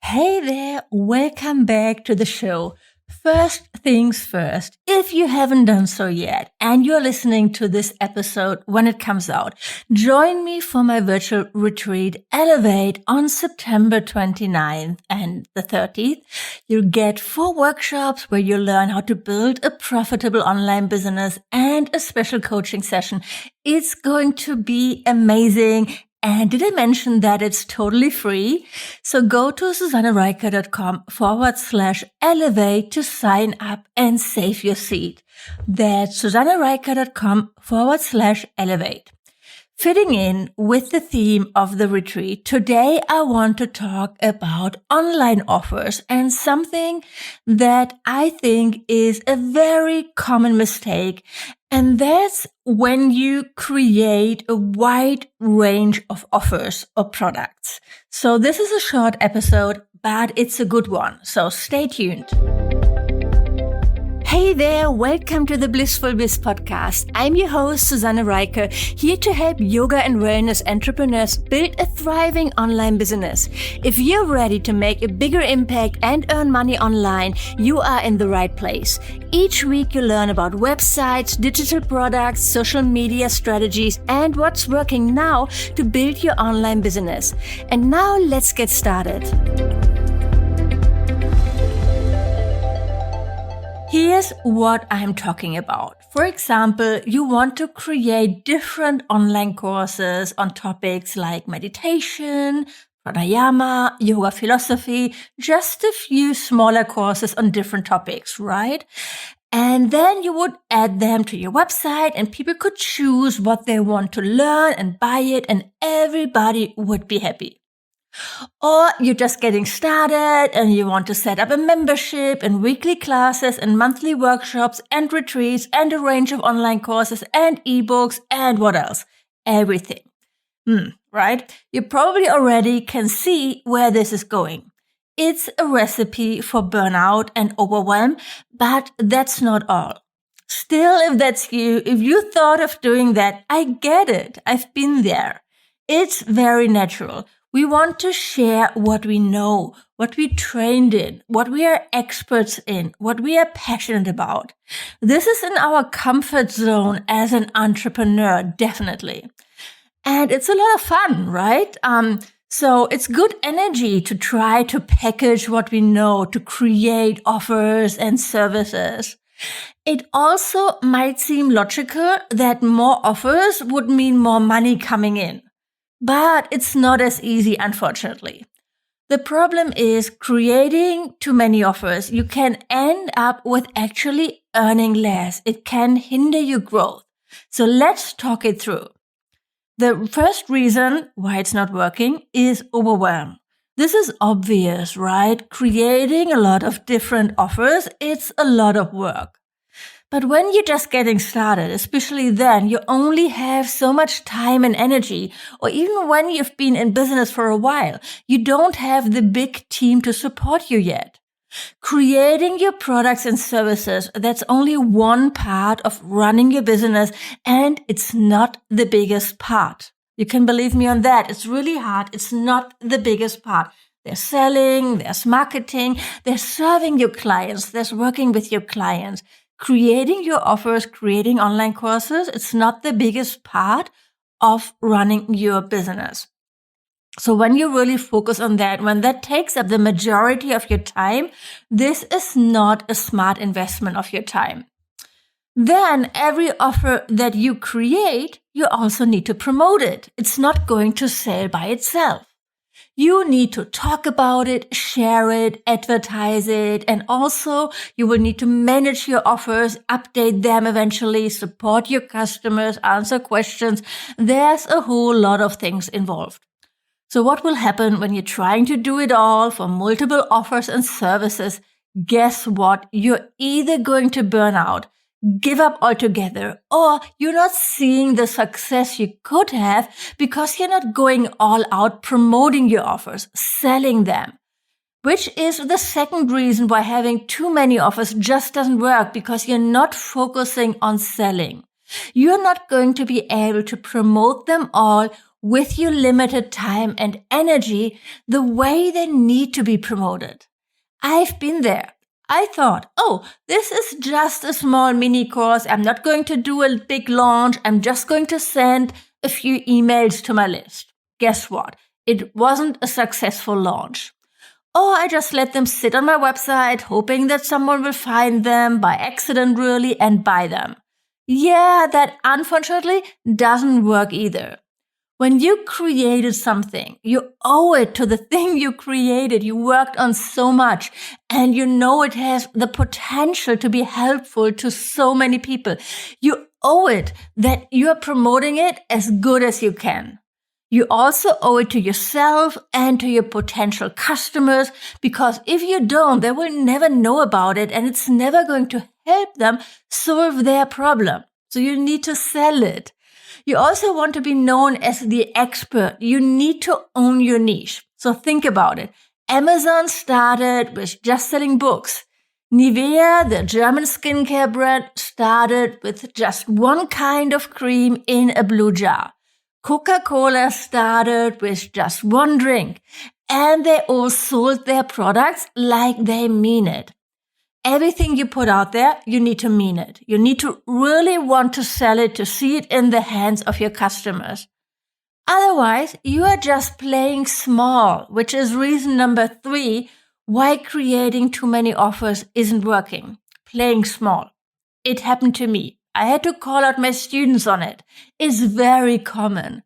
Hey there, welcome back to the show. First things first, if you haven't done so yet and you're listening to this episode when it comes out, join me for my virtual retreat, Elevate, on September 29th and the 30th. You'll get 4 workshops where you'll learn how to build a profitable online business and a special coaching session. It's going to be amazing. And did I mention that it's totally free? So go to susannereiker.com/elevate to sign up and save your seat. That's susannereiker.com/elevate. Fitting in with the theme of the retreat, today I want to talk about online offers and something that I think is a very common mistake. And that's when you create a wide range of offers or products. So this is a short episode, but it's a good one. So stay tuned. Hey there, welcome to the Blissful Biz podcast. I'm your host, Susanne Reiker, here to help yoga and wellness entrepreneurs build a thriving online business. If you're ready to make a bigger impact and earn money online, you are in the right place. Each week you learn about websites, digital products, social media strategies, and what's working now to build your online business. And now let's get started. Here's what I'm talking about. For example, you want to create different online courses on topics like meditation, pranayama, yoga philosophy, just a few smaller courses on different topics, right? And then you would add them to your website and people could choose what they want to learn and buy it and everybody would be happy. Or you're just getting started and you want to set up a membership and weekly classes and monthly workshops and retreats and a range of online courses and ebooks and what else? Everything. Right? You probably already can see where this is going. It's a recipe for burnout and overwhelm, but that's not all. Still, if that's you, if you thought of doing that, I get it. I've been there. It's very natural. We want to share what we know, what we trained in, what we are experts in, what we are passionate about. This is in our comfort zone as an entrepreneur, definitely. And it's a lot of fun, right? So it's good energy to try to package what we know, to create offers and services. It also might seem logical that more offers would mean more money coming in. But it's not as easy, unfortunately. The problem is creating too many offers. You can end up with actually earning less. It can hinder your growth. So let's talk it through. The first reason why it's not working is overwhelm. This is obvious, right? Creating a lot of different offers, it's a lot of work. But when you're just getting started, especially then, you only have so much time and energy, or even when you've been in business for a while, you don't have the big team to support you yet. Creating your products and services, that's only one part of running your business, and it's not the biggest part. You can believe me on that. It's really hard. It's not the biggest part. There's selling, there's marketing, there's serving your clients, there's working with your clients. Creating your offers, creating online courses, it's not the biggest part of running your business. So when you really focus on that, when that takes up the majority of your time, this is not a smart investment of your time. Then every offer that you create, you also need to promote it. It's not going to sell by itself. You need to talk about it, share it, advertise it, and also you will need to manage your offers, update them eventually, support your customers, answer questions. There's a whole lot of things involved. So what will happen when you're trying to do it all for multiple offers and services? Guess what? You're either going to burn out, give up altogether, or you're not seeing the success you could have because you're not going all out promoting your offers, selling them, which is the second reason why having too many offers just doesn't work, because you're not focusing on selling. You're not going to be able to promote them all with your limited time and energy the way they need to be promoted. I've been there. I thought, oh, this is just a small mini course. I'm not going to do a big launch. I'm just going to send a few emails to my list. Guess what? It wasn't a successful launch. Or I just let them sit on my website, hoping that someone will find them by accident really and buy them. Yeah, that unfortunately doesn't work either. When you created something, you owe it to the thing you created. You worked on so much and you know it has the potential to be helpful to so many people. You owe it that you are promoting it as good as you can. You also owe it to yourself and to your potential customers, because if you don't, they will never know about it and it's never going to help them solve their problem. So you need to sell it. You also want to be known as the expert. You need to own your niche. So think about it. Amazon started with just selling books. Nivea, the German skincare brand, started with just one kind of cream in a blue jar. Coca-Cola started with just one drink, and they all sold their products like they mean it. Everything you put out there, you need to mean it. You need to really want to sell it, to see it in the hands of your customers. Otherwise, you are just playing small, which is reason number 3 why creating too many offers isn't working. Playing small. It happened to me. I had to call out my students on it. It's very common.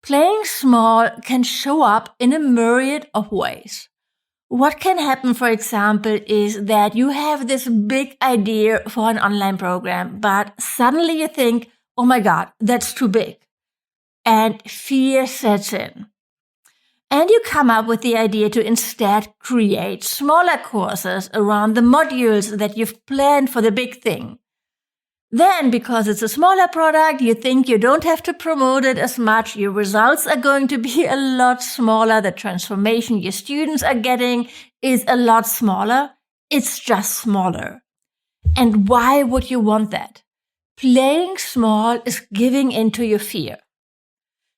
Playing small can show up in a myriad of ways. What can happen, for example, is that you have this big idea for an online program, but suddenly you think, oh my God, that's too big. And fear sets in. And you come up with the idea to instead create smaller courses around the modules that you've planned for the big thing. Then, because it's a smaller product, you think you don't have to promote it as much. Your results are going to be a lot smaller. The transformation your students are getting is a lot smaller. It's just smaller. And why would you want that? Playing small is giving into your fear.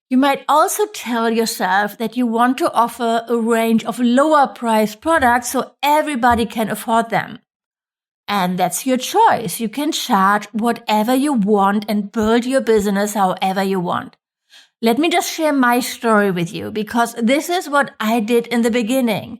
You might also tell yourself that you want to offer a range of lower priced products so everybody can afford them. And that's your choice. You can charge whatever you want and build your business however you want. Let me just share my story with you, because this is what I did in the beginning.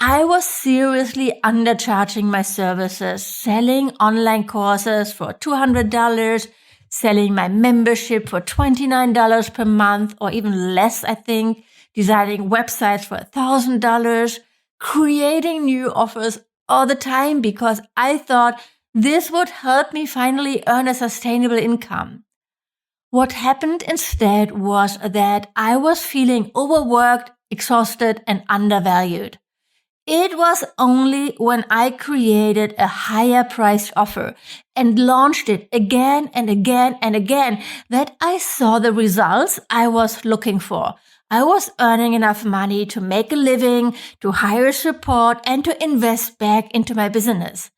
I was seriously undercharging my services, selling online courses for $200, selling my membership for $29 per month, or even less, I think, designing websites for $1,000, creating new offers all the time because I thought this would help me finally earn a sustainable income. What happened instead was that I was feeling overworked, exhausted, and undervalued. It was only when I created a higher priced offer and launched it again and again and again that I saw the results I was looking for. I was earning enough money to make a living, to hire support, and to invest back into my business.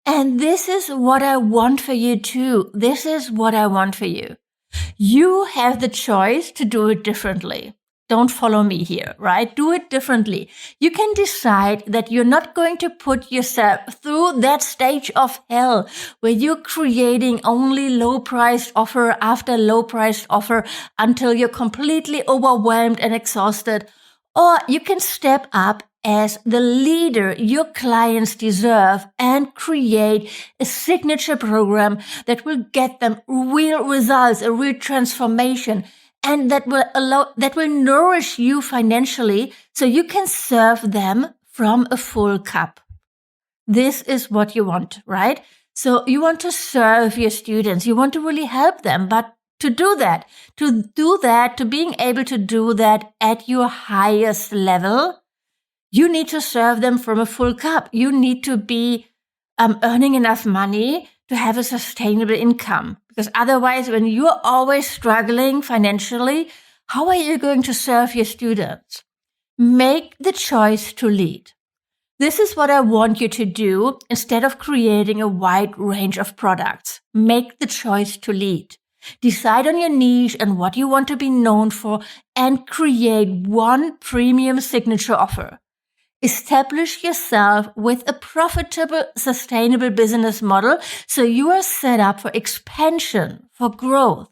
And this is what I want for you too. This is what I want for you. You have the choice to do it differently. Don't follow me here, right? Do it differently. You can decide that you're not going to put yourself through that stage of hell where you're creating only low-priced offer after low-priced offer until you're completely overwhelmed and exhausted. Or you can step up as the leader your clients deserve and create a signature program that will get them real results, a real transformation, and that will nourish you financially so you can serve them from a full cup. This is what you want, right? So you want to serve your students. You want to really help them, but to being able to do that at your highest level, you need to serve them from a full cup. You need to be earning enough money to have a sustainable income. Because otherwise, when you're always struggling financially, how are you going to serve your students? Make the choice to lead. This is what I want you to do instead of creating a wide range of products. Make the choice to lead. Decide on your niche and what you want to be known for, and create one premium signature offer. Establish yourself with a profitable, sustainable business model so you are set up for expansion, for growth.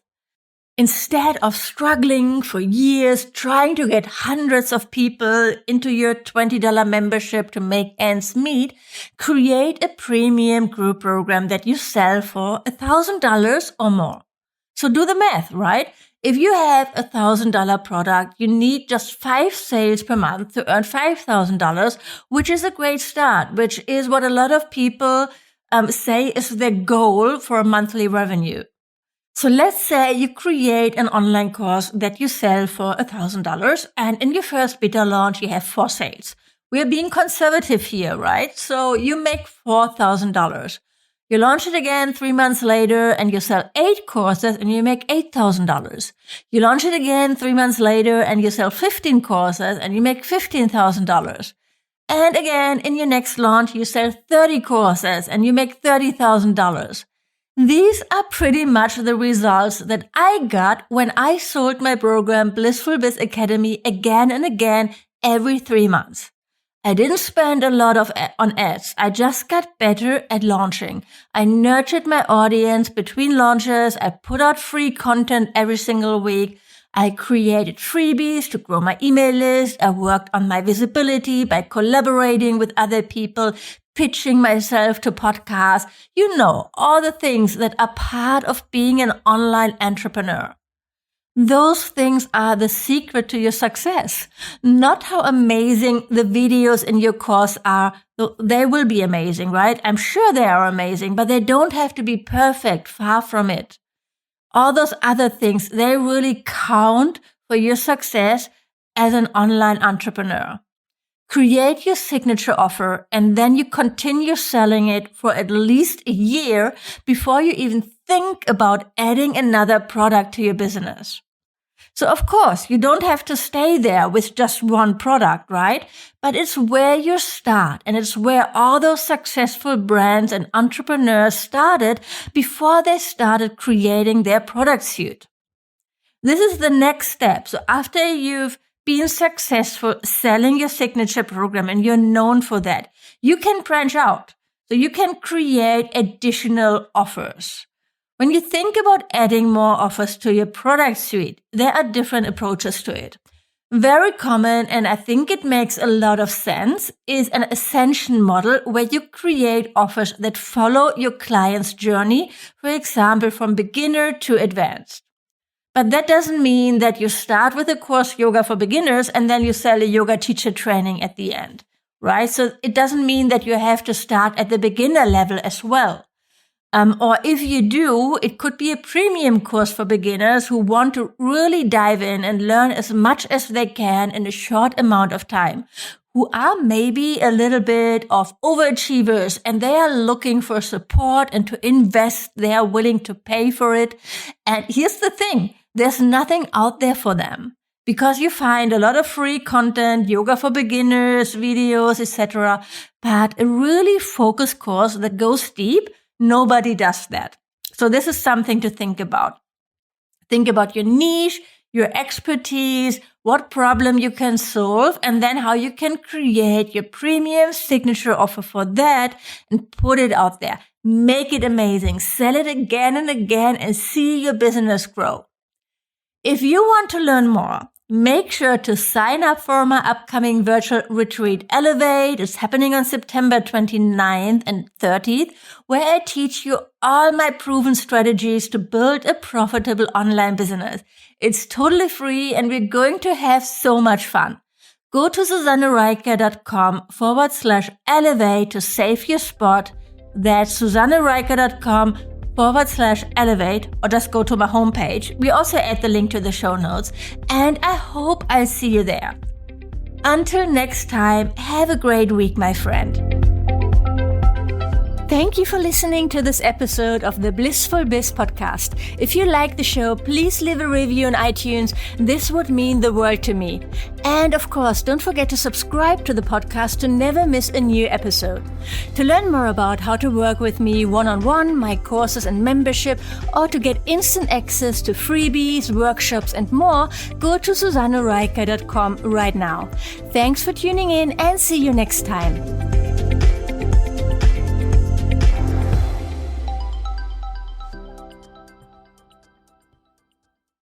Instead of struggling for years trying to get hundreds of people into your $20 membership to make ends meet, create a premium group program that you sell for $1,000 or more. So do the math, right? If you have a $1,000 product, you need just 5 sales per month to earn $5,000, which is a great start, which is what a lot of people say is their goal for a monthly revenue. So let's say you create an online course that you sell for $1,000, and in your first beta launch, you have 4 sales. We're being conservative here, right? So you make $4,000. You launch it again 3 months later and you sell 8 courses and you make $8,000. You launch it again 3 months later and you sell 15 courses and you make $15,000. And again, in your next launch, you sell 30 courses and you make $30,000. These are pretty much the results that I got when I sold my program Blissful Biz Academy again and again every 3 months. I didn't spend a lot on ads. I just got better at launching. I nurtured my audience between launches. I put out free content every single week. I created freebies to grow my email list. I worked on my visibility by collaborating with other people, pitching myself to podcasts. You know, all the things that are part of being an online entrepreneur. Those things are the secret to your success. Not how amazing the videos in your course are. They will be amazing, right? I'm sure they are amazing, but they don't have to be perfect, far from it. All those other things, they really count for your success as an online entrepreneur. Create your signature offer and then you continue selling it for at least a year before you even think about adding another product to your business. So of course, you don't have to stay there with just one product, right? But it's where you start, and it's where all those successful brands and entrepreneurs started before they started creating their product suite. This is the next step. So after you've been successful selling your signature program and you're known for that, you can branch out. So you can create additional offers. When you think about adding more offers to your product suite, there are different approaches to it. Very common, and I think it makes a lot of sense, is an ascension model where you create offers that follow your client's journey, for example, from beginner to advanced. But that doesn't mean that you start with a course Yoga for Beginners and then you sell a yoga teacher training at the end, right? So it doesn't mean that you have to start at the beginner level as well. Or if you do, it could be a premium course for beginners who want to really dive in and learn as much as they can in a short amount of time, who are maybe a little bit of overachievers and they are looking for support and to invest. They are willing to pay for it. And here's the thing, there's nothing out there for them. Because you find a lot of free content, yoga for beginners, videos, etc. But a really focused course that goes deep, nobody does that. So this is something to think about. Think about your niche, your expertise, what problem you can solve, and then how you can create your premium signature offer for that and put it out there. Make it amazing. Sell it again and again and see your business grow. If you want to learn more, make sure to sign up for my upcoming virtual retreat, Elevate. It's happening on September 29th and 30th, where I teach you all my proven strategies to build a profitable online business. It's totally free and we're going to have so much fun. Go to susannereiker.com/elevate to save your spot. That's susannereiker.com/elevate, or just go to my homepage. We also add the link to the show notes, and I hope I'll see you there. Until next time, have a great week, my friend. Thank you for listening to this episode of the Blissful Biz podcast. If you like the show, please leave a review on iTunes. This would mean the world to me. And of course, don't forget to subscribe to the podcast to never miss a new episode. To learn more about how to work with me one-on-one, my courses and membership, or to get instant access to freebies, workshops, and more, go to susannereiker.com right now. Thanks for tuning in and see you next time.